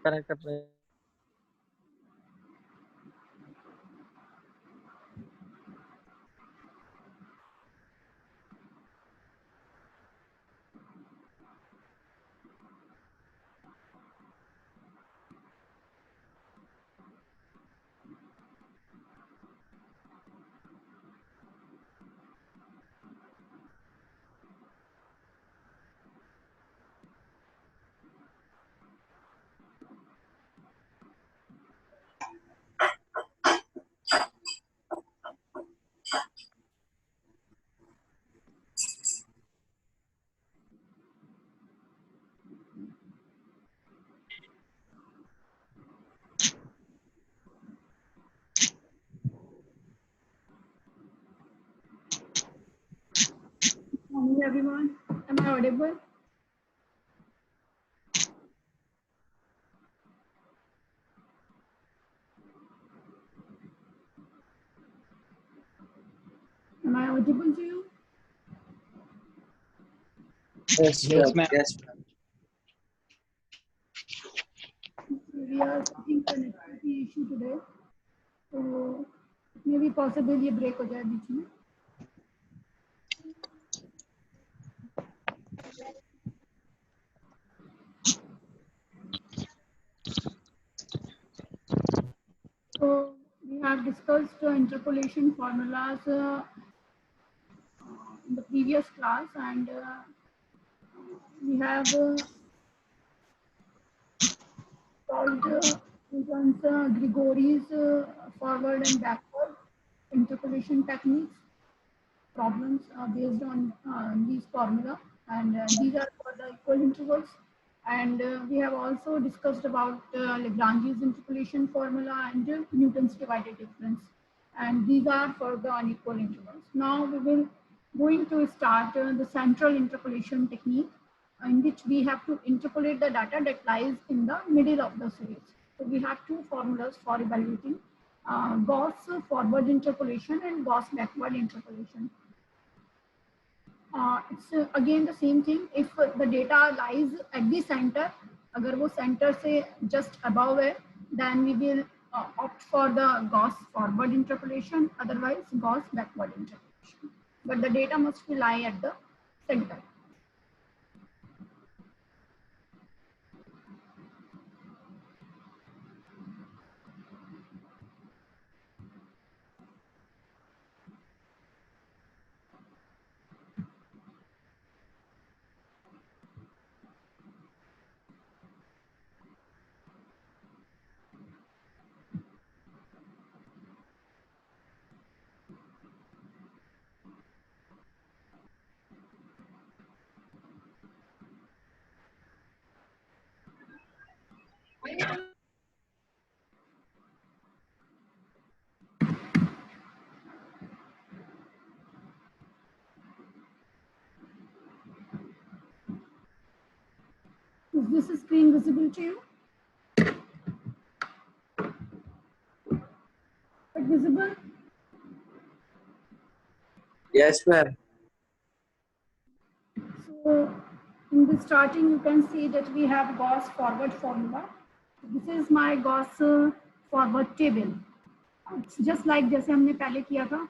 Connect कर रहे हैं। Morning, everyone. Am I audible? Am I audible to you? Yes, Yes, ma'am. yes. We are facing connectivity issue today, so it may be possible ये break हो जाए बीच में. So we have discussed interpolation formulas in the previous class, and we have solved Grigori's forward and backward interpolation techniques. Problems based on these formula, and these are for the equal intervals. And we have also discussed about Lagrange's interpolation formula and Newton's divided difference, and these are for the unequal intervals. Now we will going to start the central interpolation technique, in which we have to interpolate the data that lies in the middle of the series. So we have two formulas for evaluating Gauss forward interpolation and Gauss backward interpolation. It's again the same thing. If the data lies at the center, अगर वो center से just above है, then we will opt for the Gauss forward interpolation, otherwise Gauss backward interpolation. But the data must lie at the center. Is this screen visible to you? But visible? Yes, ma'am. So in the starting, you can see that we have Gauss forward formula. This is my Gauss forward table. It's just like जैसे हमने पहले किया था.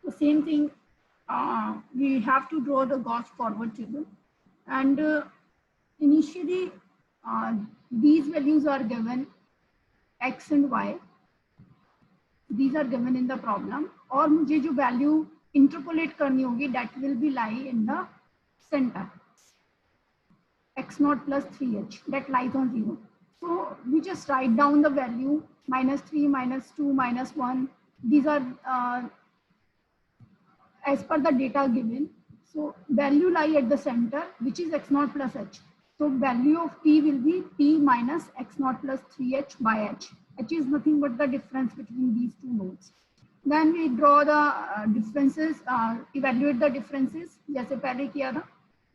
The same thing, we have to draw the Gauss forward table. And initially, these values are given, X and Y. These are given in the problem. और मुझे जो value interpolate करनी होगी, that will be lie in the center. X0 plus 3h, that lies on 0. So we just write down the value -3, -2, -1. These are as per the data given. So value lie at the center, which is x0 plus h. So value of t will be t minus x0 plus 3h by h. H is nothing but the difference between these two nodes. Then we draw the differences, evaluate the differences. जैसे पहले किया था,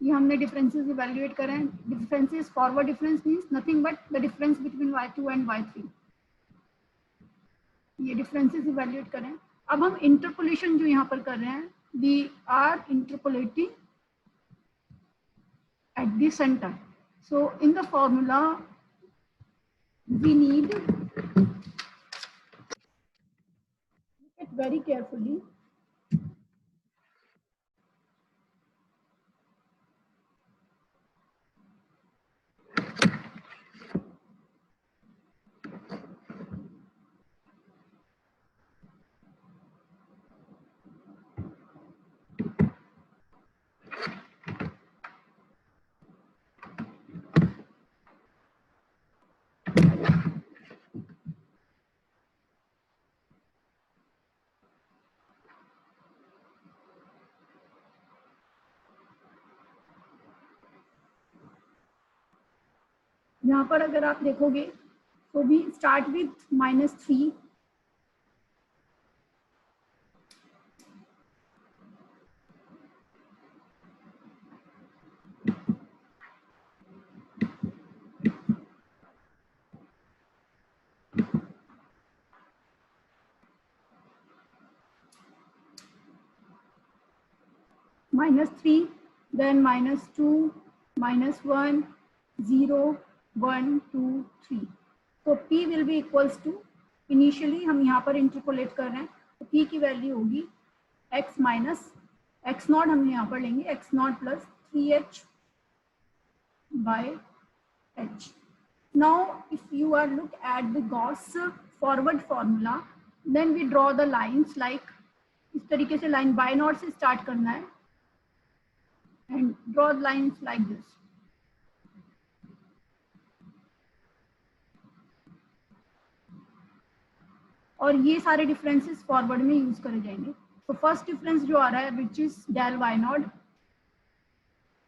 ये हमने differences evaluate करें. Differences, forward difference means nothing but the difference between y2 and y3. ये differences evaluate करें. अब हम interpolation जो यहाँ पर कर रहे हैं, we are interpolating at the center. So in the formula, we need, look it very carefully. यहाँ पर अगर आप देखोगे तो वी स्टार्ट विथ -3, -3, then -2, -1, 0, 1, 2, 3. तो P will be equals to, initially हम यहाँ पर इंटरपोलेट कर रहे हैं, तो P की वैल्यू होगी x माइनस x नॉट, हम यहाँ पर लेंगे x not plus 3h by h. Now if you are look at the Gauss forward formula, then we draw the lines like इस तरीके से लाइन बाय नॉट से स्टार्ट करना है and draw lines like this. और ये सारे differences forward में यूज करे जाएंगे. तो फर्स्ट डिफरेंस जो आ रहा है which is del y naught,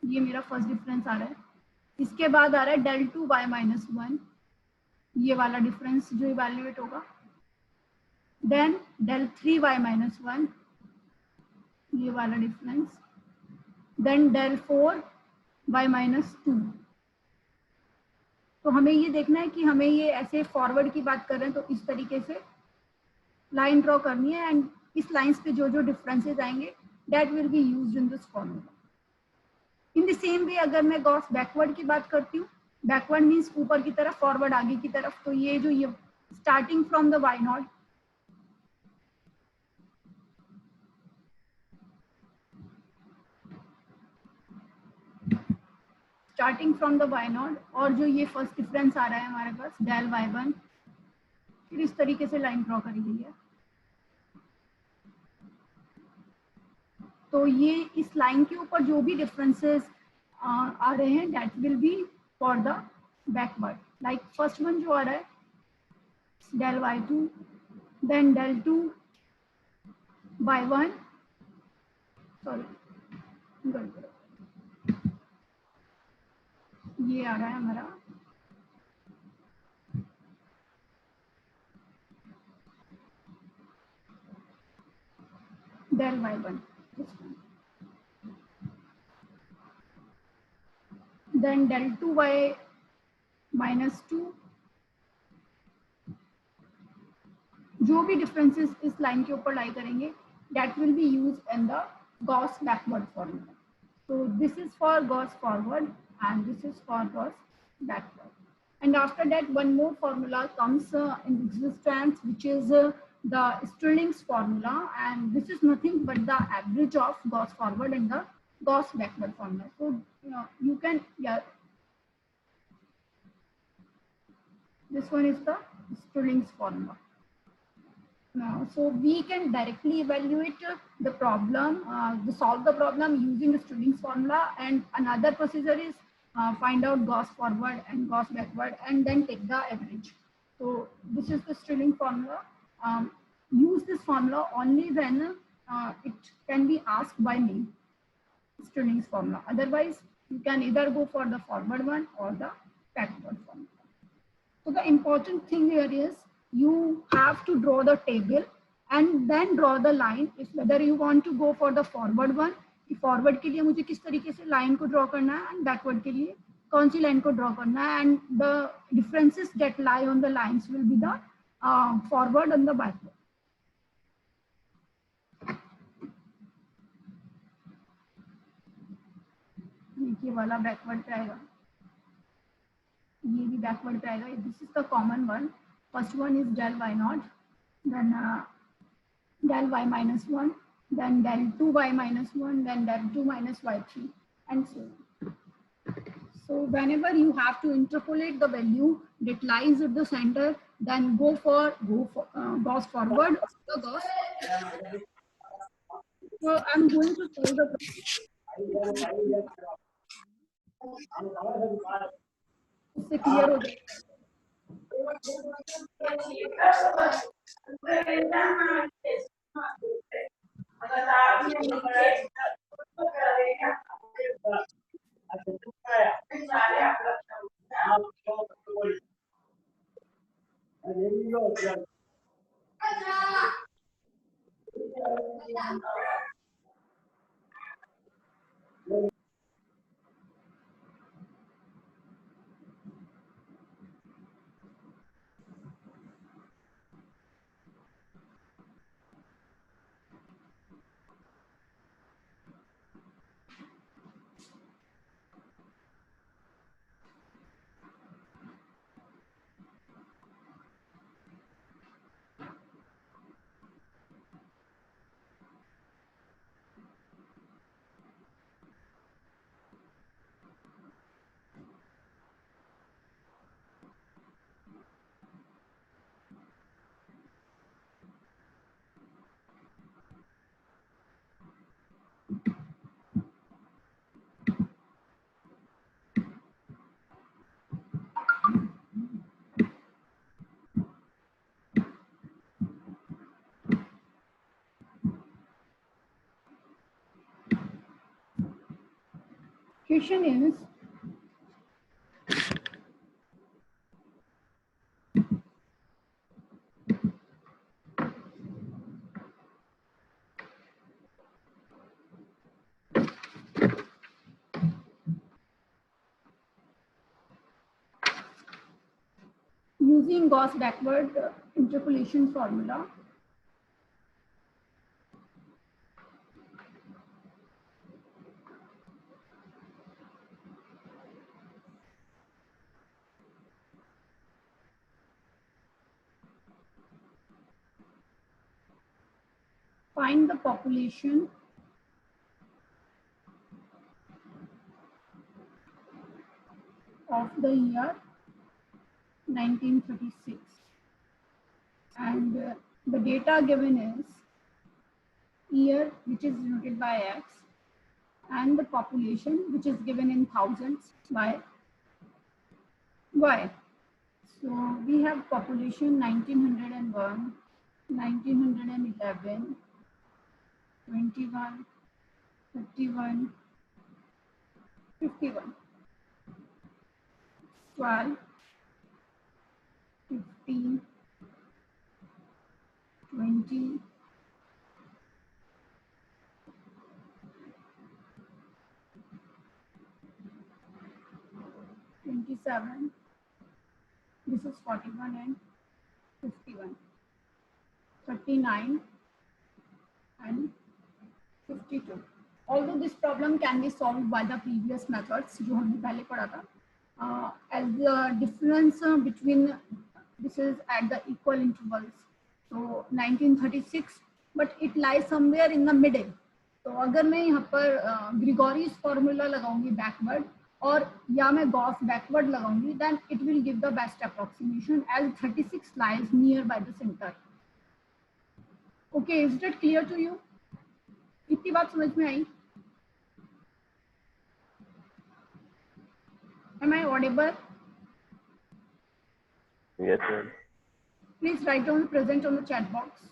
ये मेरा फर्स्ट डिफरेंस आ रहा है. इसके बाद आ रहा है डेल टू वाई माइनस 1, ये वाला डिफरेंस जो इवेल्युएट होगा. देन डेल 3 वाई माइनस 1, ये वाला difference. Then del 4 y minus 2. तो हमें ये देखना है कि हमें ये ऐसे फॉरवर्ड की बात कर रहे हैं तो इस तरीके से लाइन ड्रॉ करनी है एंड इस लाइंस पे जो जो डिफरेंसेस आएंगे that will be used in this formula. In the same way अगर मैं गॉस बैकवर्ड की बात करती हूँ, बैकवर्ड मीन्स ऊपर की तरफ, फॉरवर्ड आगे की तरफ. तो ये जो ये starting from the y naught, starting from the y naught, और जो ये फर्स्ट डिफरेंस आ रहा है हमारे पास डेल वाई 1, फिर इस तरीके से लाइन ड्रॉ करी गई है. तो ये इस लाइन के ऊपर जो भी डिफरेंसेस आ रहे हैं that will be for the backward. Like first one जो आ रहा है del y 2, then del 2 y 1, sorry ये आ रहा है हमारा del y1, then del 2y minus 2. जो भी डिफरेंसेस इस लाइन के ऊपर लाई करेंगे that will be used in the Gauss backward formula. So this is for Gauss forward and this is for Gauss backward. And after that one more formula comes in existence, which is the Stirling's formula, and this is nothing but the average of Gauss forward and the Gauss backward formula. So you can, yeah, this one is the Stirling's formula. So we can directly evaluate the problem, solve the problem using the Stirling's formula, and another procedure is find out Gauss forward and Gauss backward and then take the average. So this is the Stirling formula. Use this formula only when it can be asked by me, Stirling's formula. Otherwise, you can either go for the forward one or the backward formula. So the important thing here is you have to draw the table and then draw the line. If whether you want to go for the forward one, कि forward के लिए मुझे किस तरीके से line को draw करना है एंड बैकवर्ड के लिए कौन सी लाइन को ड्रॉ करना है, and the differences that lie on the lines will be the forward and the backward. ये वाला बैकवर्ड पे आएगा, ये भी बैकवर्ड पे आएगा. This is the common one. First one is del y naught, then del y minus 1, then del 2y minus 1, then del 2 minus y3, and so on. So whenever you have to interpolate the value that lies at the center, then go for Gauss forward. The Gauss. So I'm going to solve the problem. इससे clear हो जाएगा. Question is, using Gauss backward interpolation formula, find the population of the year 1936, and the data given is year, which is denoted by X, and the population, which is given in thousands, by Y. So we have population 1901, 1911, 21, 31, 51, 12, 15, 20, 27, this is 41 and 51, 39 and 52. Although this problem can be solved by the previous methods जो हमने पहले पढ़ा था, as the difference between this is at the equal intervals. So 1936, but it lies somewhere in the middle. तो अगर मैं यहाँ पर ग्रिगोरियस फॉर्मूला लगाऊंगी बैकवर्ड और या मैं गॉस बैकवर्ड लगाऊंगी, then it will give the best approximation as 36 lies near by the center. Okay, is that clear to you? इतनी बात समझ में आई? Am I audible? Yes, ma'am. Please write down present on the chat box.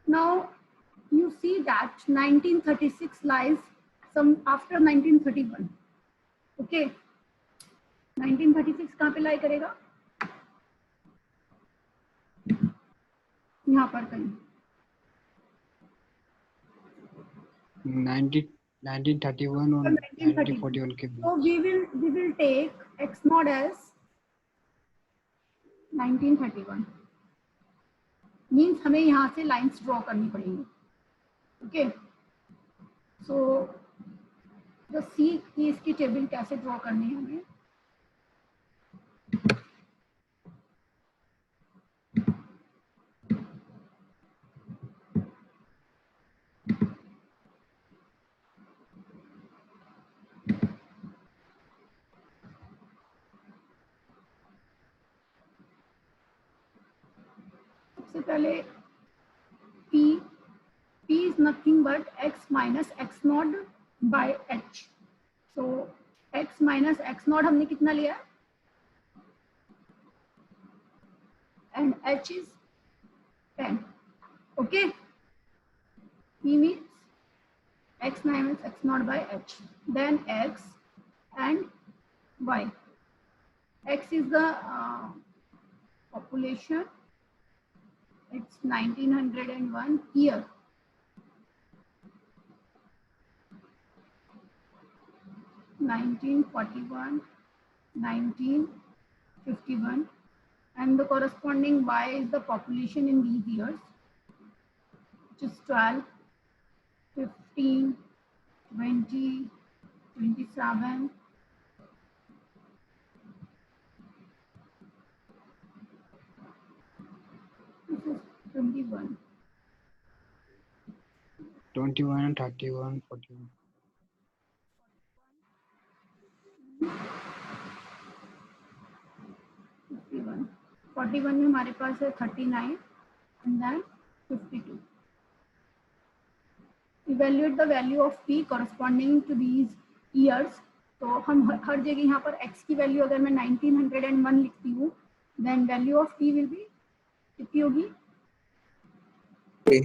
Now you see that 1936 lies some after 1931. Okay, 1936 कहाँ पे लाई करेगा? यहाँ पर कहीं 1931 और 1941 के बीच। So we will take x naught as 1931. Means हमें यहाँ से लाइंस ड्रॉ करनी पड़ेंगी. Okay. So the C की इसकी टेबल कैसे ड्रॉ करनी है हमें? सबसे पहले P is nothing but x minus x naught by h. So x minus x naught हमने कितना लिया? And h is 10. Okay. P means x minus x naught by h. Then x and y. X is the population. It's 1901 year. 1941, 1951, and the corresponding Y is the population in these years, which is 12, 15, 20, 27. This is 21. 21, 31, 41. 41 में हमारे पास है 39 and then 52. Evaluate the value of P corresponding to these years. तो हम हर जगह यहाँ पर x की value अगर मैं 1901 लिखती हूँ, then value of P will be कितनी होगी? -3.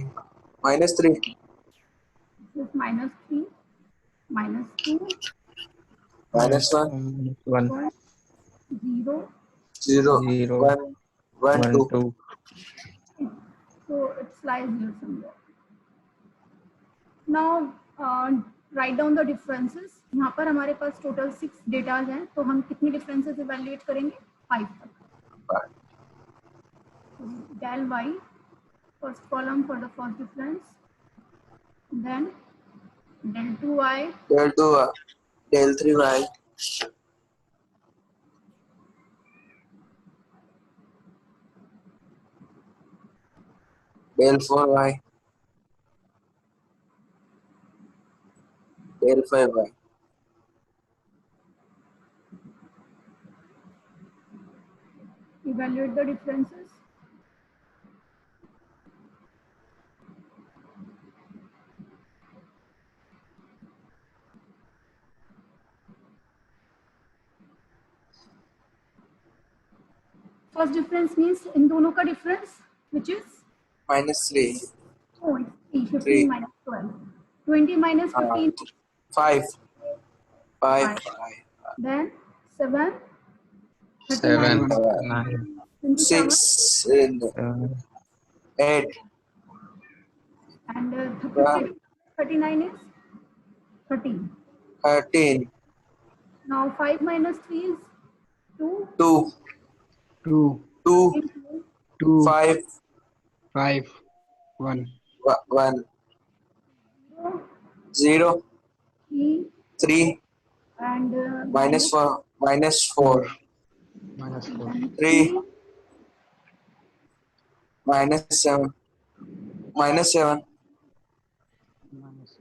This is -3, -2, -1. 1 0. 0. 0 1. 1. 2. 2 So it lies here somewhere. Now write down the differences. यहाँ पर हमारे पास टोटल 6 डेटाज हैं, तो हम कितने डिफरेंसेस इवैल्यूएट करेंगे? 5 तक. Del y, first column for the first difference, then del 2y, Del 2y. Del 3y. Del 4y. Del 5y. evaluate the differences. First difference means इन दोनों का difference, which is -3. oh, it's 15 3. minus 12. 20 minus 15, 5. 5. then 7, 7 39, 9 27, 6. 8. and 39 is 13. 13. Now 5 minus 3 is 2. 2. 2, 2. 2, 5. 5, 1. 1. 0, 0. 3. and -4. -4. -4. 3. -7. -7.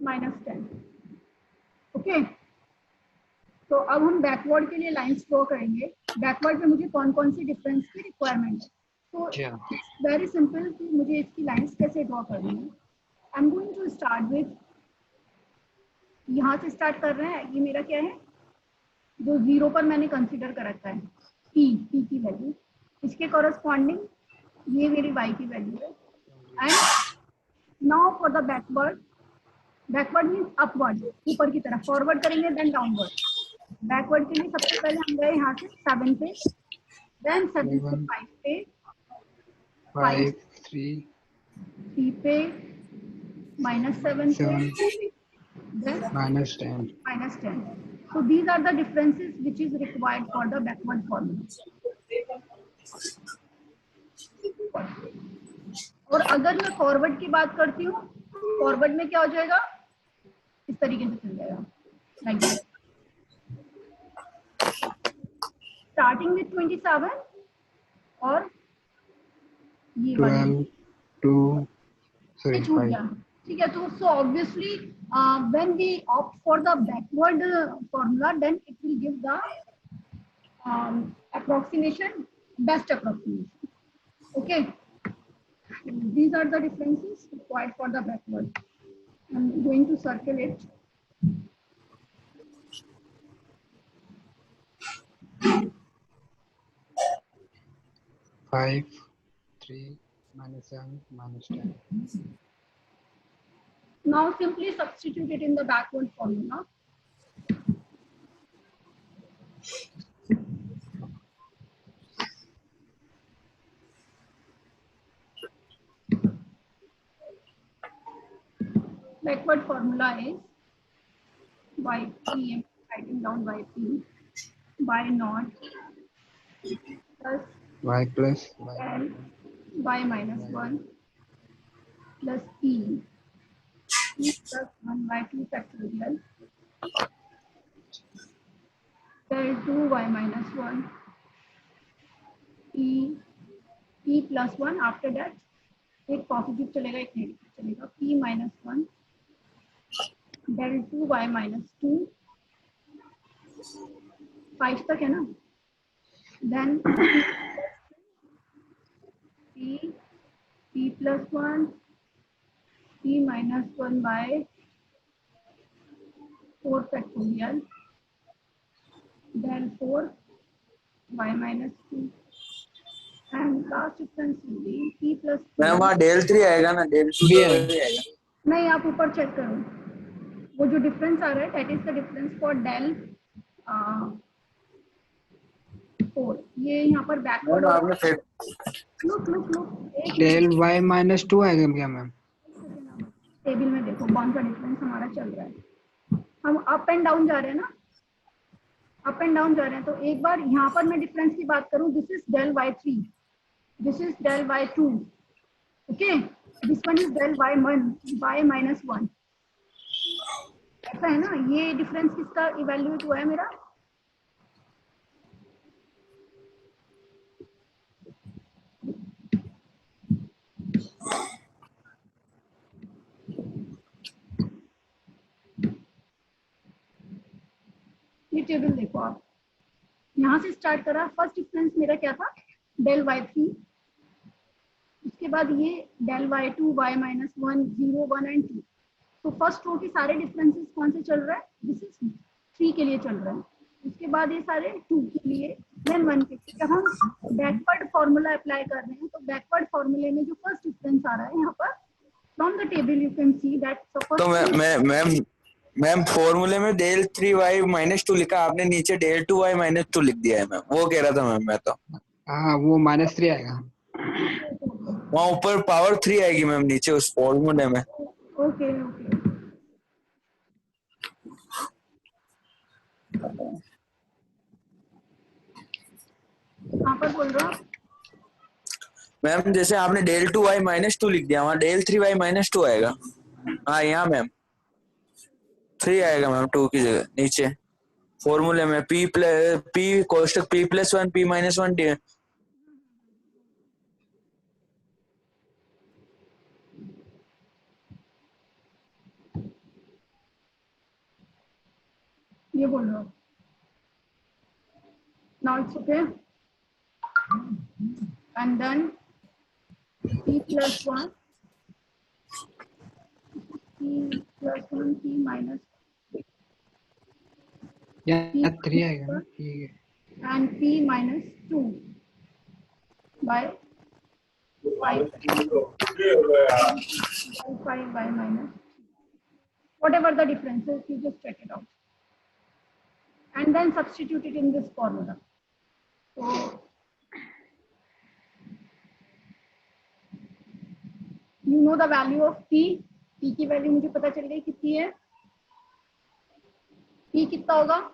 minus 10. Okay, तो अब हम backward के लिए lines draw करेंगे. Backward में मुझे कौन कौन सी डिफरेंस की रिक्वायरमेंट है? तो वेरी सिंपल कि मुझे इसकी लाइंस कैसे ड्रॉ करनी है. I am going to start with, यहाँ से स्टार्ट कर रहे हैं. ये मेरा क्या है, जो 0 पर मैंने कंसीडर कर रखा है, P की वैल्यू. इसके कॉरस्पॉन्डिंग ये मेरी y की वैल्यू है. And now for the backward backward means upward, ऊपर की तरफ, फॉरवर्ड करेंगे देन डाउनवर्ड। बैकवर्ड के लिए सबसे पहले हम गए यहाँ से 7 पे, देन 7 से 7 5 पे, 5 3 3 पे, -7 पे, 7 then -10. -10. So these are the differences which is required for the backward formula. और अगर मैं फॉरवर्ड की बात करती हूँ, फॉरवर्ड में क्या हो जाएगा, इस तरीके से चल जाएगा, लाइक दिस, स्टार्टिंग विथ 27 और ये 12 2 sorry छूट 5. गया, ठीक है। तो so obviously when we opt for the backward formula then it will give the approximation, best approximation. Okay, these are the differences required for the backward. I'm going to circle it. Five 3 -7 -10. Now simply substitute it in the backward formula. Backward formula is yp, I'm writing down yp, y naught plus Y plus Y. l y minus 1 plus e plus 1 by 2 factorial del 2 y minus 1 e plus 1, after that एक positive चलेगा एक negative चलेगा, p minus 1 del 2 y minus 2, 5 तक है ना, then p plus 1 p minus 1 by 4 factorial del 4 y minus 2 and last difference will be p plus ma'am वहाँ del 3 आएगा ना, del 2 भी तो है। वही आएगा। नहीं, आप ऊपर चेक करो, वो जो डिफरेंस आ रहा है that is the difference for del 4, ये यहाँ पर बैकवर्ड मैम और आपने फिर लुक एक Del Y -2 आएगा क्या मैम? टेबल में देखो कौन सा डिफरेंस हमारा चल रहा है, हम अप एंड डाउन जा रहे हैं ना, अप एंड डाउन जा रहे हैं। तो एक बार यहाँ पर मैं डिफरेंस की बात करूँ, this is del y3, this is del y2, okay, this one is del y minus 1, ऐसा है ना। ये डिफरेंस किसका इवेल्युएट हुआ है मेरा, ये टेबल देखो आप, यहाँ से स्टार्ट करा, फर्स्ट डिफरेंस मेरा क्या था, del y3, उसके बाद ये del y2 y minus 1 0 1 and 2। तो फर्स्ट रो के सारे डिफरेंसेस कौन से चल रहा है, दिस इज 3 के लिए चल रहा है, उसके बाद ये सारे 2 के लिए, देन 1 के लिए। जब हम बैकवर्ड फॉर्मूला अप्लाई कर रहे हैं तो बैकवर्ड फॉर्मूले में जो फर्स्ट डिफरेंस आ रहा है यहाँ पर from the table you can see that तो मैम फॉर्मूले में del 3y -2 लिखा, आपने नीचे del 2y -2 लिख दिया है मैम, वो कह रहा था मैम मैं तो। हाँ वो -3 आएगा। वहाँ ऊपर पावर 3 आएगी मैम नीचे उस फॉर्मूले में। ओके ओके, यहाँ पर बोल रहा हूँ मैम जैसे आपने del 2y -2 लिख दिया, वहाँ del 3y -2 आएगा। हाँ यहाँ मैम 3 आएगा मैम 2 की जगह नीचे फॉर्मूले में, p कोष्टक p plus 1 p minus 1 d। ये बोल रहा हूँ, now it's okay, and then p plus 1 p minus या 3 आएगा ना, ठीक है। and p minus 2 by 5 by minus, whatever the differences, you just check it out and then substitute it in this formula. So you know the value of p. p की value मुझे पता चल गई कितनी है. p कितना होगा?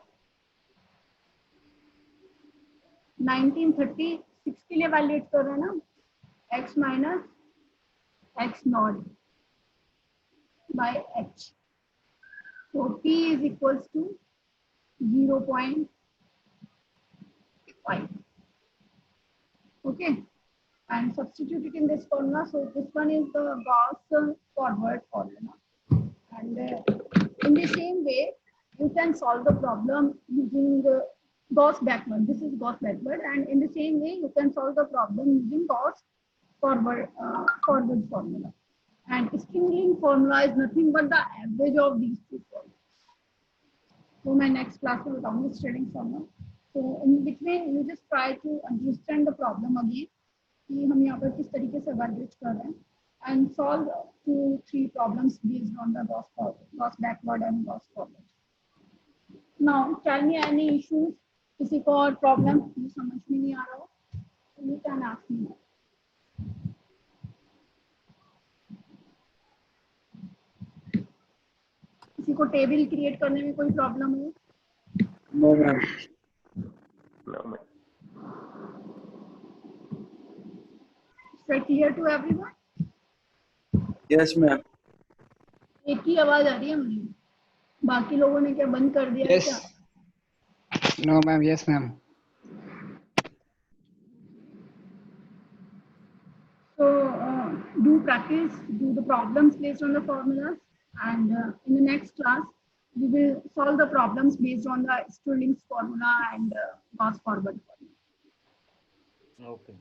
1936 के लिए वैल्यूएट कर रहे हैं ना. x minus x not by h. So p is equals to 0.5. Okay, and substitute it in this formula. So this one is the Gauss forward formula, and in the same way you can solve the problem using the Gauss backward. This is Gauss backward, and in the same way you can solve the problem using Gauss forward formula. And Stirling formula is nothing but the average of these two formulas. So my next class will बताऊंगी Stirling formula. So in between you just try to understand the problem again कि हम यहाँ पर किस तरीके से evaluate कर रहे हैं and solve 2-3 problems based on the Gauss backward and Gauss forward. Now tell me any issues. किसी को और problem जो समझ में नहीं आ रहा हो तो you can ask me. किसी को टेबल क्रिएट करने में कोई प्रॉब्लम हो? No ma'am. Is it clear to everyone? Yes ma'am. एक ही आवाज आ रही है मुझे. बाकी लोगों ने क्या बंद कर दिया है क्या? Yes. No, ma'am. Yes, ma'am. So do practice, do the problems based on the formulas, and in the next class we will solve the problems based on the Stirling's formula and Gauss forward formula. Okay.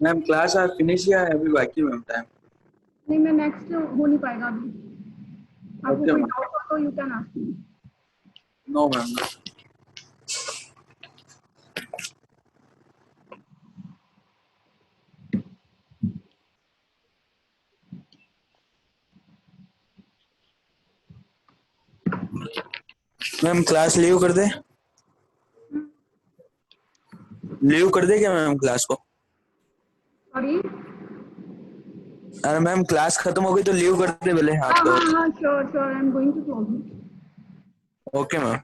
Ma'am class आज finish या अभी बाकी ma'am time? नहीं, मैं next हो नहीं पाएगा अभी. आपको Okay, कोई ma'am. डाउट हो तो you can ask me. No ma'am. Ma'am class leave कर दे? लीव कर दे क्या मैम क्लास को? सॉरी. अरे मैम क्लास खत्म हो गई तो लीव कर दे पहले हाँ आप. हाँ हाँ, sure I am going to close it. Okay ma'am.